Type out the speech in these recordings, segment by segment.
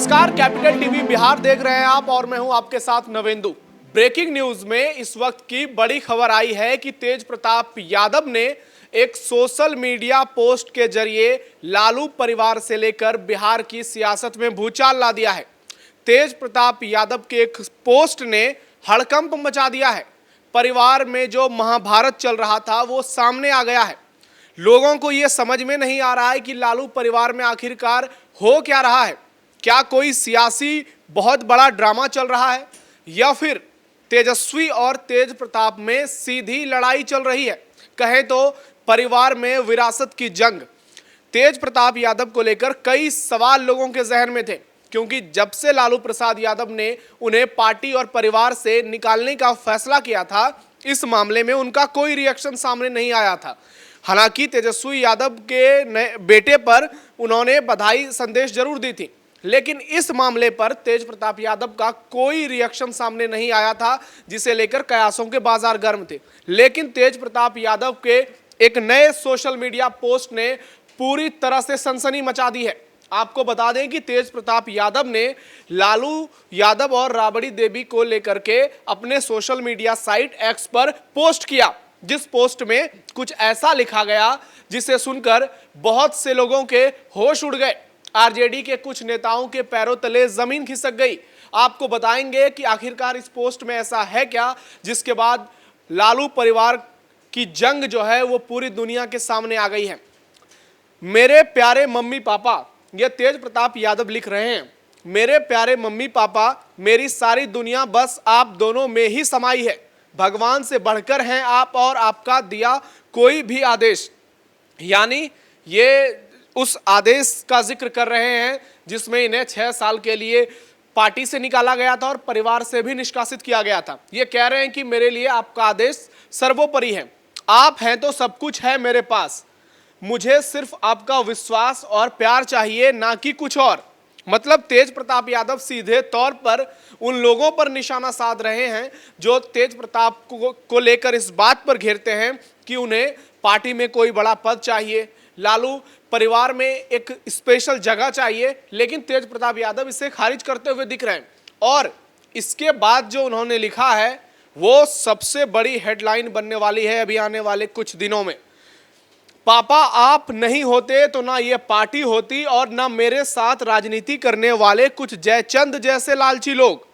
नमस्कार, capital TV Bihar देख रहे हैं आप और मैं हूं आपके साथ नवेंदु। ब्रेकिंग न्यूज में इस वक्त की बड़ी खबर आई है कि तेज प्रताप यादव ने एक सोशल मीडिया पोस्ट के जरिए लालू परिवार से लेकर बिहार की सियासत में भूचाल ला दिया है। तेज प्रताप यादव के एक पोस्ट ने हड़कंप मचा दिया है। परिवार में जो महाभारत चल रहा था वो सामने आ गया है। लोगों को ये समझ में नहीं आ रहा है कि लालू परिवार में आखिरकार हो क्या रहा है। क्या कोई सियासी बहुत बड़ा ड्रामा चल रहा है या फिर तेजस्वी और तेज प्रताप में सीधी लड़ाई चल रही है। कहें तो परिवार में विरासत की जंग। तेज प्रताप यादव को लेकर कई सवाल लोगों के जहन में थे, क्योंकि जब से लालू प्रसाद यादव ने उन्हें पार्टी और परिवार से निकालने का फैसला किया था, इस मामले में उनका कोई रिएक्शन सामने नहीं आया था। हालांकि तेजस्वी यादव के नए बेटे पर उन्होंने बधाई संदेश जरूर दी थी, लेकिन इस मामले पर तेज प्रताप यादव का कोई रिएक्शन सामने नहीं आया था, जिसे लेकर कयासों के बाजार गर्म थे। लेकिन तेज प्रताप यादव के एक नए सोशल मीडिया पोस्ट ने पूरी तरह से सनसनी मचा दी है। आपको बता दें कि तेज प्रताप यादव ने लालू यादव और राबड़ी देवी को लेकर के अपने सोशल मीडिया साइट एक्स पर पोस्ट किया, जिस पोस्ट में कुछ ऐसा लिखा गया जिसे सुनकर बहुत से लोगों के होश उड़ गए। आरजेडी के कुछ नेताओं के पैरों तले जमीन खिसक गई। आपको बताएंगे कि आखिरकार इस पोस्ट में ऐसा है क्या, जिसके बाद लालू परिवार की जंग जो है वो पूरी दुनिया के सामने आ गई है। मेरे प्यारे मम्मी पापा, ये तेज प्रताप यादव लिख रहे हैं। मेरे प्यारे मम्मी पापा, मेरी सारी दुनिया बस आप दोनों में ही समाई है। भगवान से बढ़कर हैं आप और आपका दिया कोई भी आदेश। यानी ये उस आदेश का जिक्र कर रहे हैं जिसमें इन्हें 6 साल के लिए पार्टी से निकाला गया था और परिवार से भी निष्कासित किया गया था। ये कह रहे हैं कि मेरे लिए आपका आदेश सर्वोपरि है। आप हैं तो सब कुछ है मेरे पास। मुझे सिर्फ आपका विश्वास और प्यार चाहिए, ना कि कुछ और। मतलब तेज प्रताप यादव सीधे तौर पर उन लोगों पर निशाना साध रहे हैं जो तेज प्रताप को लेकर इस बात पर घेरते हैं कि उन्हें पार्टी में कोई बड़ा पद चाहिए, लालू परिवार में एक स्पेशल जगह चाहिए। लेकिन तेज प्रताप यादव इसे खारिज करते हुए दिख रहे हैं। और इसके बाद जो उन्होंने लिखा है वो सबसे बड़ी हेडलाइन बनने वाली है अभी आने वाले कुछ दिनों में। पापा आप नहीं होते तो ना ये पार्टी होती और ना मेरे साथ राजनीति करने वाले कुछ जयचंद जैसे लालची लोग।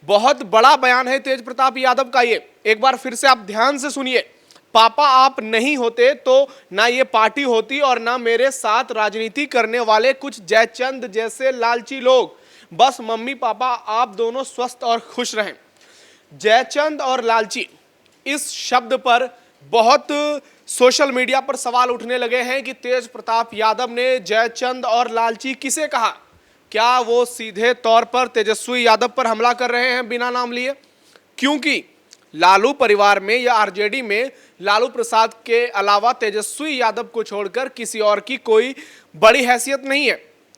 बहुत बड़ा बयान है तेज प्रताप यादव का ये। एक बार फिर से आप ध्यान से सुनिए। पापा आप नहीं होते तो ना ये पार्टी होती और ना मेरे साथ राजनीति करने वाले कुछ जयचंद जैसे लालची लोग। बस मम्मी पापा आप दोनों स्वस्थ और खुश रहें। जयचंद और लालची, इस शब्द पर बहुत सोशल मीडिया पर सवाल उठने लगे हैं कि तेज प्रताप यादव ने जयचंद और लालची किसे कहा। क्या वो सीधे तौर पर तेजस्वी यादव पर हमला कर रहे हैं बिना नाम लिए? क्योंकि लालू परिवार में या आरजेडी में लालू प्रसाद के अलावा तेजस्वी यादव को छोड़कर किसी और की कोई बड़ी हैसियत नहीं है,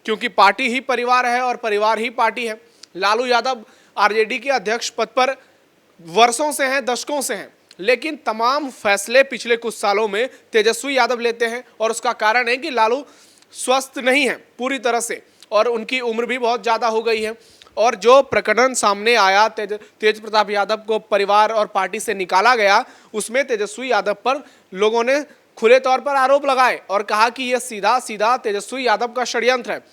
क्योंकि पार्टी ही परिवार है और परिवार ही पार्टी है। लालू यादव आरजेडी के अध्यक्ष पद पर वर्षों से हैं, दशकों से हैं, लेकिन तमाम फैसले पिछले कुछ सालों में तेजस्वी यादव लेते हैं। और उसका कारण है कि लालू स्वस्थ नहीं है पूरी तरह से और उनकी उम्र भी बहुत ज़्यादा हो गई है। और जो प्रकरण सामने आया, तेज प्रताप यादव को परिवार और पार्टी से निकाला गया, उसमें तेजस्वी यादव पर लोगों ने खुले तौर पर आरोप लगाए और कहा कि यह सीधा सीधा तेजस्वी यादव का षड्यंत्र है।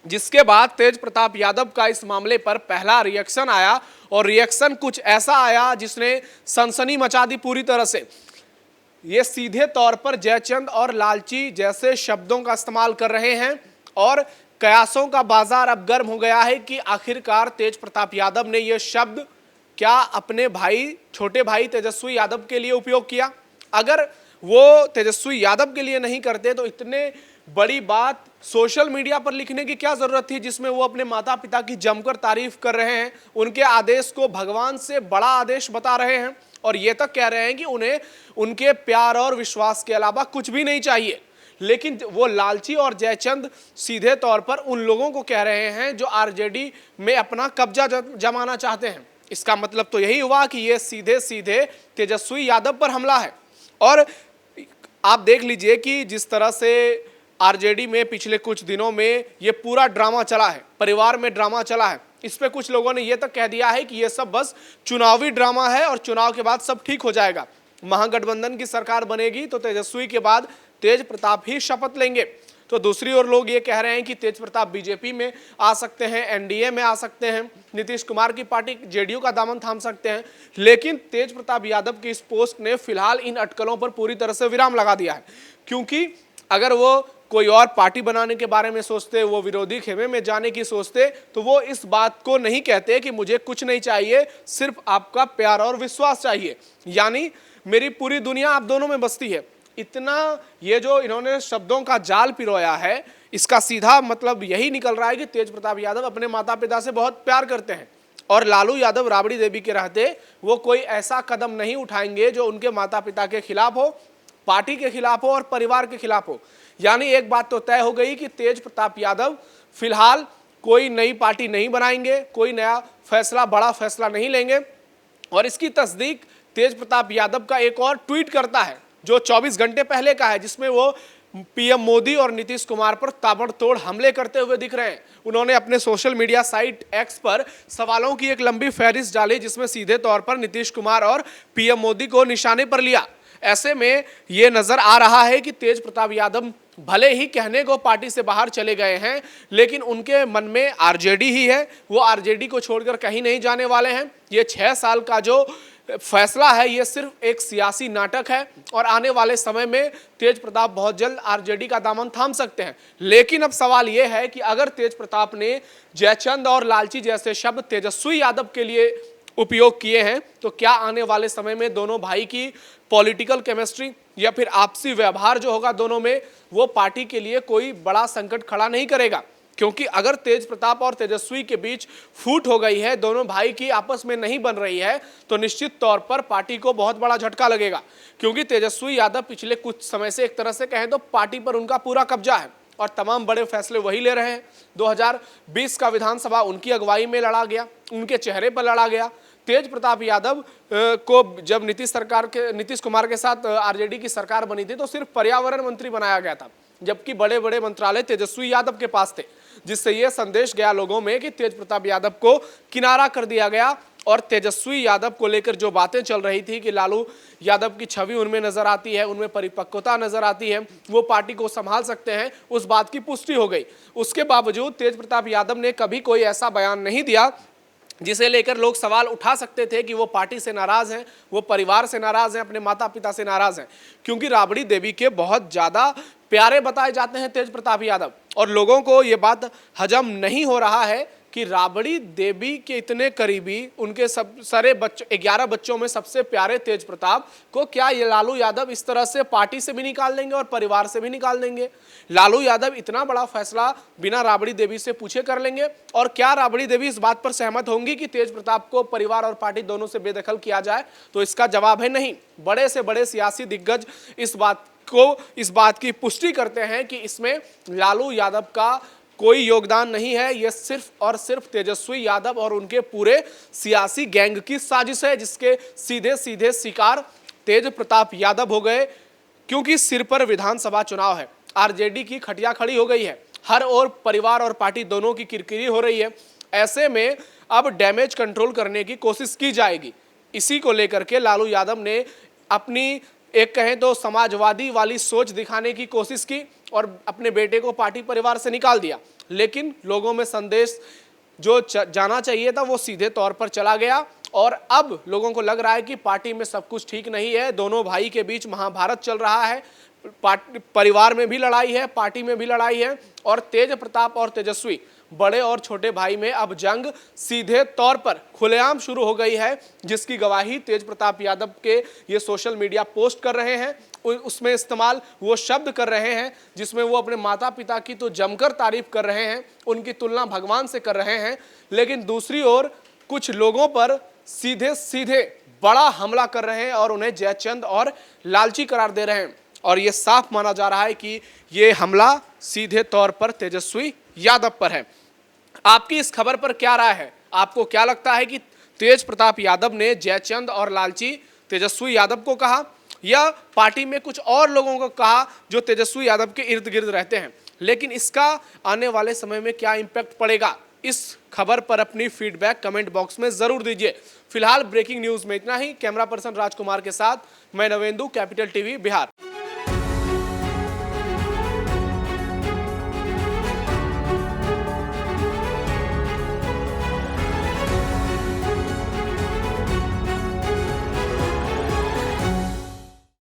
जिसके बाद तेज प्रताप यादव का इस मामले पर पहला रिएक्शन आया और रिएक्शन कुछ ऐसा आया जिसने सनसनी मचा दी पूरी तरह से। ये सीधे तौर पर जयचंद और लालची जैसे शब्दों का इस्तेमाल कर रहे हैं और कयासों का बाजार अब गर्म हो गया है कि आखिरकार तेज प्रताप यादव ने यह शब्द क्या अपने भाई, छोटे भाई तेजस्वी यादव के लिए उपयोग किया? अगर वो तेजस्वी यादव के लिए नहीं करते तो इतने बड़ी बात सोशल मीडिया पर लिखने की क्या जरूरत थी, जिसमें वो अपने माता पिता की जमकर तारीफ कर रहे हैं, उनके आदेश को भगवान से बड़ा आदेश बता रहे हैं और ये तक कह रहे हैं कि उन्हें उनके प्यार और विश्वास के अलावा कुछ भी नहीं चाहिए। लेकिन वो लालची और जयचंद सीधे तौर पर उन लोगों को कह रहे हैं जो आरजेडी में अपना कब्जा जमाना चाहते हैं। इसका मतलब तो यही हुआ कि ये सीधे सीधे तेजस्वी यादव पर हमला है। और आप देख लीजिए कि जिस तरह से आरजेडी में पिछले कुछ दिनों में ये पूरा ड्रामा चला है, परिवार में ड्रामा चला है। इस पे कुछ लोगों ने ये तक कह दिया है कि ये सब बस चुनावी ड्रामा है और चुनाव के बाद सब ठीक हो जाएगा। महागठबंधन की सरकार बनेगी तो तेजस्वी के बाद तेज प्रताप ही शपथ लेंगे। तो दूसरी ओर लोग ये कह रहे हैं कि तेज प्रताप बीजेपी में आ सकते हैं, एनडीए में आ सकते हैं, नीतीश कुमार की पार्टी जेडीयू का दामन थाम सकते हैं। लेकिन तेज प्रताप यादव की इस पोस्ट ने फिलहाल इन अटकलों पर पूरी तरह से विराम लगा दिया है, क्योंकि अगर वो कोई और पार्टी बनाने के बारे में सोचते, वो विरोधी खेमे में जाने की सोचते, तो वो इस बात को नहीं कहते कि मुझे कुछ नहीं चाहिए, सिर्फ आपका प्यार और विश्वास चाहिए, यानी मेरी पूरी दुनिया आप दोनों में बसती है। इतना ये जो इन्होंने शब्दों का जाल पिरोया है, इसका सीधा मतलब यही निकल रहा है कि तेज प्रताप यादव अपने माता पिता से बहुत प्यार करते हैं और लालू यादव राबड़ी देवी के रहते वो कोई ऐसा कदम नहीं उठाएंगे जो उनके माता पिता के खिलाफ हो, पार्टी के खिलाफ हो और परिवार के खिलाफ हो। यानी एक बात तो तय हो गई कि तेज प्रताप यादव फिलहाल कोई नई पार्टी नहीं बनाएंगे, कोई नया फैसला, बड़ा फैसला नहीं लेंगे। और इसकी तस्दीक तेज प्रताप यादव का एक और ट्वीट करता है जो 24 घंटे पहले का है, जिसमें वो पीएम मोदी और नीतीश कुमार पर ताबड़तोड़ हमले करते हुए दिख रहे हैं। उन्होंने अपने सोशल मीडिया साइट एक्स पर सवालों की एक लंबी फहरिस्त डाली, जिसमें सीधे तौर पर नीतीश कुमार और पीएम मोदी को निशाने पर लिया। ऐसे में ये नजर आ रहा है कि तेज प्रताप यादव भले ही कहने को पार्टी से बाहर चले गए हैं, लेकिन उनके मन में आरजेडी ही है, वो आरजेडी को छोड़कर कहीं नहीं जाने वाले हैं। ये 6 साल का जो फैसला है ये सिर्फ एक सियासी नाटक है और आने वाले समय में तेज प्रताप बहुत जल्द आरजेडी का दामन थाम सकते हैं। लेकिन अब सवाल ये है कि अगर तेज प्रताप ने जयचंद और लालची जैसे शब्द तेजस्वी यादव के लिए उपयोग किए हैं, तो क्या आने वाले समय में दोनों भाई की पॉलिटिकल केमिस्ट्री या फिर आपसी व्यवहार जो होगा दोनों में, वो पार्टी के लिए कोई बड़ा संकट खड़ा नहीं करेगा? क्योंकि अगर तेज प्रताप और तेजस्वी के बीच फूट हो गई है, दोनों भाई की आपस में नहीं बन रही है, तो निश्चित तौर पर पार्टी को बहुत बड़ा झटका लगेगा। क्योंकि तेजस्वी यादव पिछले कुछ समय से एक तरह से कहें तो पार्टी पर उनका पूरा कब्जा है और तमाम बड़े फैसले वही ले रहे हैं। 2020 का विधानसभा उनकी अगुवाई में लड़ा गया, उनके चेहरे पर लड़ा गया। तेज प्रताप यादव को जब नीतीश कुमार के साथ आरजेडी की सरकार बनी थी तो सिर्फ पर्यावरण मंत्री बनाया गया था, जबकि बड़े बड़े मंत्रालय तेजस्वी यादव के पास थे, जिससे यह संदेश गया लोगों में कि तेज प्रताप यादव को किनारा कर दिया गया। और तेजस्वी यादव को लेकर जो बातें चल रही थी कि लालू यादव की छवि उनमें नजर आती है, उनमें परिपक्वता नजर आती है, वो पार्टी को संभाल सकते हैं, उस बात की पुष्टि हो गई। उसके बावजूद तेज प्रताप यादव ने कभी कोई ऐसा बयान नहीं दिया जिसे लेकर लोग सवाल उठा सकते थे कि वो पार्टी से नाराज हैं, वो परिवार से नाराज हैं, अपने माता पिता से नाराज हैं। क्योंकि राबड़ी देवी के बहुत ज्यादा प्यारे बताए जाते हैं तेज प्रताप यादव, और लोगों को ये बात हजम नहीं हो रहा है कि राबड़ी देवी के इतने करीबी, उनके सब सारे बच्चों 11 बच्चों में सबसे प्यारे तेज प्रताप को क्या ये लालू यादव इस तरह से पार्टी से भी निकाल देंगे और परिवार से भी निकाल देंगे? लालू यादव इतना बड़ा फैसला बिना राबड़ी देवी से पूछे कर लेंगे? और क्या राबड़ी देवी इस बात पर सहमत होंगी कि तेज प्रताप को परिवार और पार्टी दोनों से बेदखल किया जाए? तो इसका जवाब है नहीं। बड़े से बड़े सियासी दिग्गज इस बात की पुष्टि करते हैं कि इसमें लालू यादव का कोई योगदान नहीं है, यह सिर्फ और सिर्फ तेजस्वी यादव और उनके पूरे सियासी गैंग की साजिश है, जिसके सीधे सीधे शिकार तेज प्रताप यादव हो गए। क्योंकि सिर पर विधानसभा चुनाव है, आरजेडी की खटिया खड़ी हो गई है, हर ओर परिवार और पार्टी दोनों की किरकिरी हो रही है। ऐसे में अब डैमेज कंट्रोल करने की कोशिश की जाएगी। इसी को लेकर के लालू यादव ने अपनी एक कहें तो समाजवादी वाली सोच दिखाने की कोशिश की और अपने बेटे को पार्टी परिवार से निकाल दिया। लेकिन लोगों में संदेश जो जाना चाहिए था वो सीधे तौर पर चला गया और अब लोगों को लग रहा है कि पार्टी में सब कुछ ठीक नहीं है, दोनों भाई के बीच महाभारत चल रहा है, परिवार में भी लड़ाई है, पार्टी में भी लड़ाई है और तेज प्रताप और तेजस्वी बड़े और छोटे भाई में अब जंग सीधे तौर पर खुलेआम शुरू हो गई है, जिसकी गवाही तेज प्रताप यादव के ये सोशल मीडिया पोस्ट कर रहे हैं। उसमें इस्तेमाल वो शब्द कर रहे हैं जिसमें वो अपने माता पिता की तो जमकर तारीफ कर रहे हैं, उनकी तुलना भगवान से कर रहे हैं, लेकिन दूसरी ओर कुछ लोगों पर सीधे सीधे बड़ा हमला कर रहे हैं और उन्हें जयचंद और लालची करार दे रहे हैं। और ये साफ माना जा रहा है कि ये हमला सीधे तौर पर तेजस्वी यादव पर है। आपकी इस खबर पर क्या राय है? आपको क्या लगता है कि तेज प्रताप यादव ने जयचंद और लालची तेजस्वी यादव को कहा? या पार्टी में कुछ और लोगों को कहा जो तेजस्वी यादव के इर्द गिर्द रहते हैं। लेकिन इसका आने वाले समय में क्या इंपैक्ट पड़ेगा, इस खबर पर अपनी फीडबैक कमेंट बॉक्स में जरूर दीजिए। फिलहाल ब्रेकिंग न्यूज में इतना ही। कैमरा पर्सन राजकुमार के साथ मैं नवेंदु, कैपिटल टीवी बिहार।